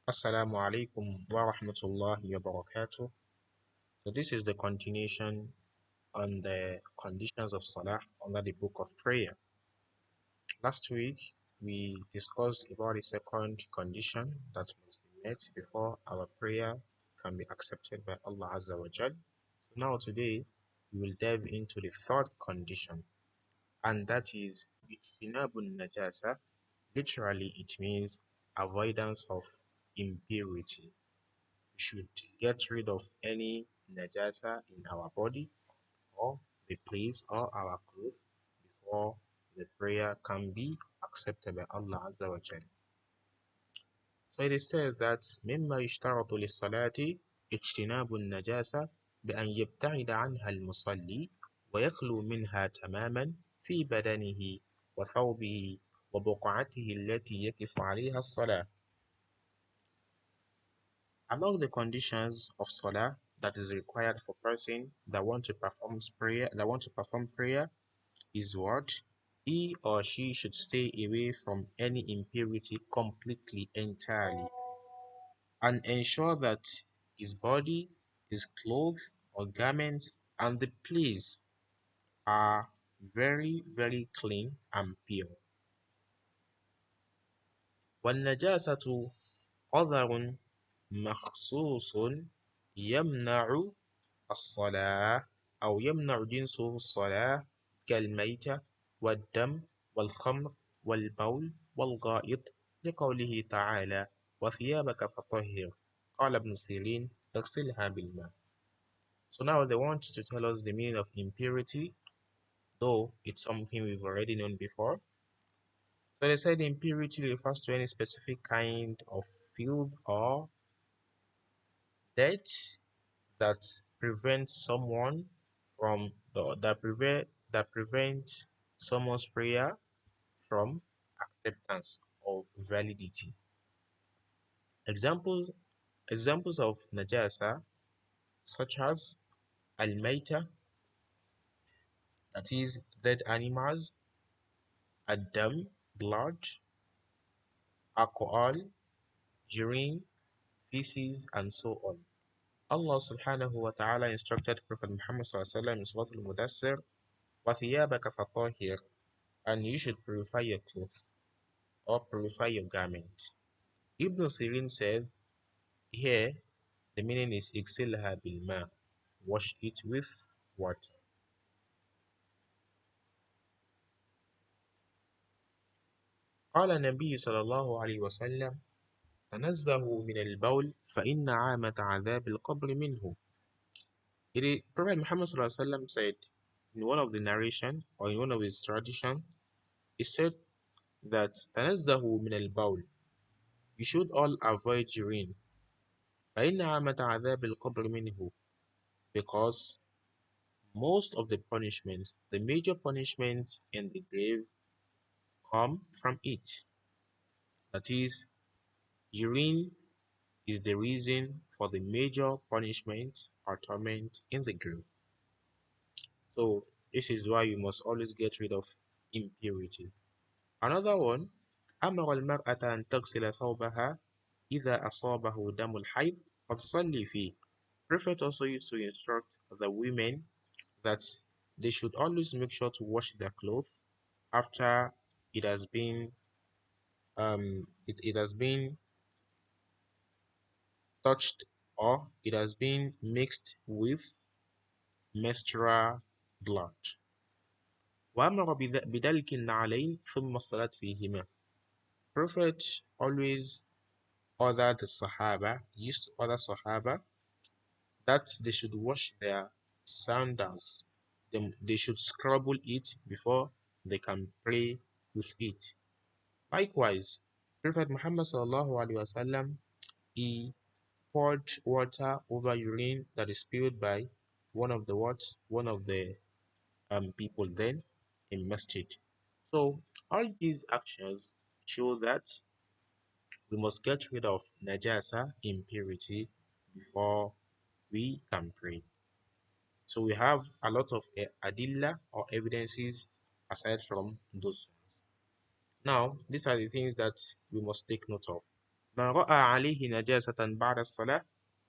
Assalamu alaikum wa rahmatullahi wa barakatuh. So this is the continuation on the conditions of Salah under the book of prayer. Last week we discussed about the second condition that must be met before our prayer can be accepted by Allah Azza wa Jal. So now today we will delve into the third condition, and that is ijtinabun najasa. Literally it means avoidance of impurity. We should get rid of any najasa in our body or the place or our clothes before the prayer can be accepted by Allah Azza wa Jal. So it is said that مما يشترط للصلاة اجتناب النجاسة بأن يبتعد عنها المصلي ويخلو منها تماما في بدنه وثوبه وبقعته التي يقف عليها الصلاة. Among the conditions of Salah that is required for person that want to perform prayer is what? He or she should stay away from any impurity completely, entirely, and ensure that his body, his clothes or garments, and the place are very, very clean and pure. والنجاسة قدر مخصوص يمنع الصلاة أو يمنع جنسه الصلاة كالميتة والدم والخمر والبول والغائط لقوله تعالى وثيابك فطهر قال ابن سيرين اغسلها بالماء. So now they want to tell us the meaning of impurity, though it's something we've already known before. So they said impurity refers to any specific kind of filth or dirt that prevents someone from that prevent someone's prayer from acceptance or validity. Examples examples of najasa such as al-maita, that is dead animals, ad-dam, blood, alcohol, urine, feces, and so on. Allah subhanahu wa ta'ala instructed Prophet Muhammad sallallahu alaihi wasallam in Surah Al-Mudassir, وَثِيَابَكَ فَطَهِّرْ, and you should purify your clothes or purify your garment. Ibn Sirin said, here the meaning is اغسلها بالماء, wash it with water. قال النبي صلى الله عليه وسلم تنزهوا من البول فإن عامة عذاب القبر منه. Prophet Muhammad صلى الله عليه وسلم said in one of the narration or in one of his tradition, he said that تنزهوا من البول, you should all avoid urine. فإن عامة عذاب القبر منه, because most of the punishments, the major punishments in the grave come from it. That is, urine is the reason for the major punishment or torment in the grave. So this is why you must always get rid of impurity. Another one, أمر المرأة أن تغسل ثوبها إذا أصابه دم الحيض وتصلي فيه. Prophet also used to instruct the women that they should always make sure to wash their clothes after it has been it has been touched or it has been mixed with menstrual blood. وأمر بدلك النعلين ثم الصلاة فيهما. Prophet always ordered the Sahaba, used to order Sahaba that they should wash their sandals. They should scrub it before they can pray with it. Likewise, Prophet Muhammad sallallahu alaihi wasallam, he poured water over urine that is spilled by one of the people then in masjid. So all these actions show that we must get rid of najasa, impurity, before we can pray. So we have a lot of adilla or evidences aside from those ones. Now, these are the things that we must take note of. من رأى عليه نجاسة بعد الصلاة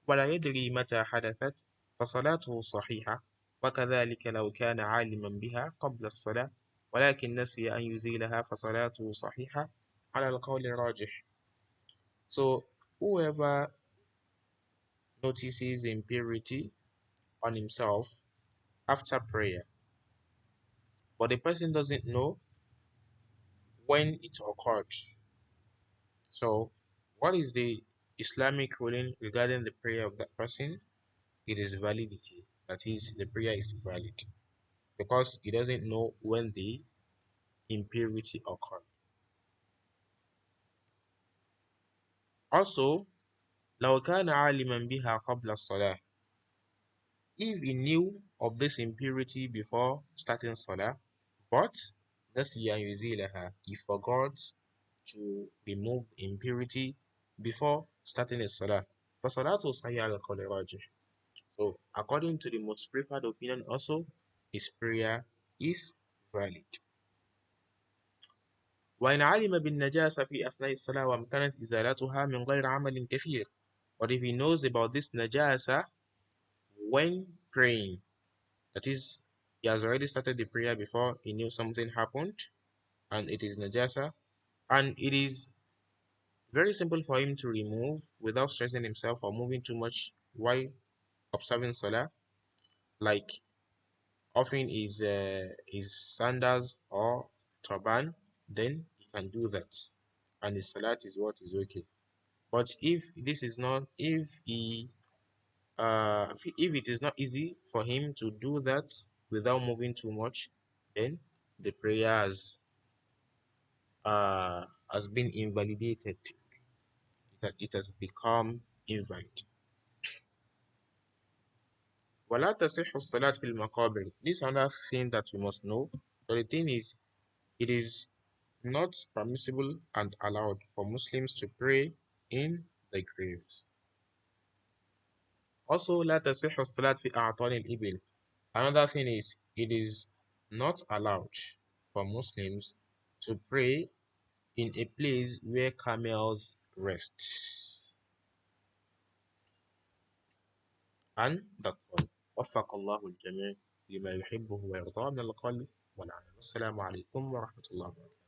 ولا يدري متى حدثت فصلاته صحيحة، وكذلك لو كان عالما بها قبل الصلاة ولكن نسي أن يزيلها فصلاته صحيحة على القول الراجح. So whoever notices impurity on himself after prayer, but the person doesn't know when it occurred. So what is the Islamic ruling regarding the prayer of that person? It is validity. That is, the prayer is valid because he doesn't know when the impurity occurred. Also, لو كان عالما بها قبل الصلاة, if he knew of this impurity before starting salah, but نسي أن يزيلها, he forgot to remove impurity before starting his salah, فصلاته صحيحة على القول الراجح. So, according to the most preferred opinion also, his prayer is valid. وإن علم بالنجاسة في أثناء الصلاة وأمكنت إزالتها من غير عمل كثير. But if he knows about this najasa when praying, that is, he has already started the prayer before he knew something happened, and it is najasa, and it is very simple for him to remove without stressing himself or moving too much while observing salah, like offering his sandals or turban, then he can do that, and his salat is what is okay. But if this is not, if it is not easy for him to do that without moving too much, then the prayer has been invalidated. That it has become invalid. ولا تصح الصلاة في المقابر. This is another thing that we must know. So the thing is, it is not permissible and allowed for Muslims to pray in the graves. Also, لا تصح الصلاة في أعطان الإبل. Another thing is, it is not allowed for Muslims to pray in a place where camels rest. And that's all. وفق الله الجميع لما يحبه ويرضاه من القول والعمل. السلام عليكم ورحمة الله وبركاته.